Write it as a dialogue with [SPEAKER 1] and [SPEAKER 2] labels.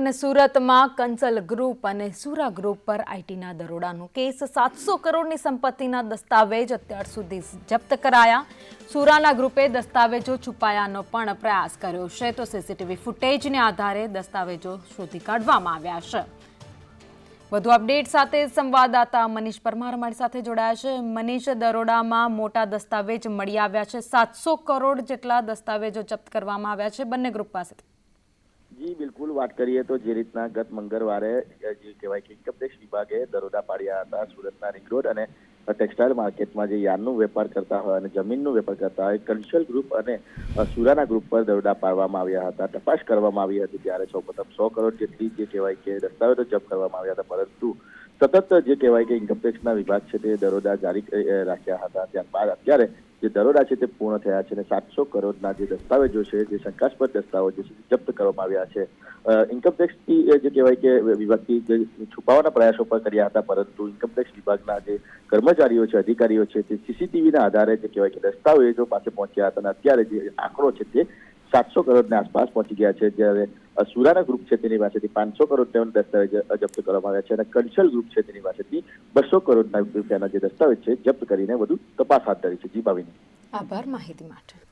[SPEAKER 1] અને સુરતમાં કંચલ ગ્રુપ અને સુરા ગ્રુપ પર આઈટીના દરોડાનો કેસ 700 કરોડની સંપત્તિના દસ્તાવેજ અત્યાર સુધી જપ્ત કરાયા। સુરાના ગ્રુપે દસ્તાવેજો છુપાયાનો પણ પ્રયાસ કર્યો છે તો સીસીટીવી ફૂટેજને આધારે દસ્તાવેજો શોધી કાઢવામાં આવ્યા છે। વધુ અપડેટ સાથે સંવાદદાતા મનીષ પરમાર અમારી સાથે જોડાયા છે। મનીષ, દરોડામાં મોટા દસ્તાવેજ મળી આવ્યા છે, 700 કરોડ જેટલા દસ્તાવેજો જપ્ત કરવામાં આવ્યા છે બંને ગ્રુપ પાસેથી।
[SPEAKER 2] જી બિલકુલ, વાત કરીએ તો જે રીતના ગત મંગળવારે જે કહેવાય કે ઇન્કમટેક્સ વિભાગે દરોડા પાડ્યા હતા સુરતના રિંગ રોડ અને ટેક્સટાઇલ માર્કેટમાં જે યાર્નનું વેપાર કરતા હોય અને જમીનનું વેપાર કરતા હોય કંચલ ગ્રુપ અને સુરાના ગ્રુપ પર દરોડા પાડવામાં આવ્યા હતા। તપાસ કરવામાં આવી હતી ત્યારે સૌપ્રથમ 100 કરોડ જેટલી જે કહેવાય કે દસ્તાવેજો જપ્ત કરવામાં આવ્યા હતા, પરંતુ સતત જે કહેવાય કે ઇન્કમટેક્સના વિભાગ છે તે દરોડા જારી રાખ્યા હતા। ત્યારબાદ અત્યારે જે દરોડા છે તે પૂર્ણ થયા છે અને 700 કરોડના જે દસ્તાવેજો છે, જે શંકાસ્પદ દસ્તાવેજો છે, જપ્ત કરવામાં આવ્યા છે। ઇન્કમટેક્સથી જે કહેવાય કે વિભાગથી જે છુપાવવાના પ્રયાસો પણ કર્યા હતા, પરંતુ ઇન્કમટેક્સ વિભાગના જે કર્મચારીઓ છે, અધિકારીઓ છે, તે સીસીટીવીના આધારે જે કહેવાય કે દસ્તાવેજો પાસે પહોંચ્યા હતા અને અત્યારે જે આંકડો છે તે 700 કરોડની આસપાસ પહોંચી ગયા છે। જ્યારે સુરાના ગ્રુપ છે તેની પાસેથી 500 કરોડના દસ્તાવેજ જપ્ત કરવામાં આવ્યા છે અને કંચલ ગ્રુપ છે તેની પાસેથી 200 કરોડના રૂપિયાના જે દસ્તાવેજ છે જપ્ત કરીને વધુ તપાસ હાથ ધરી છે। જી ભાવિની,
[SPEAKER 1] આભાર માહિતી માટે।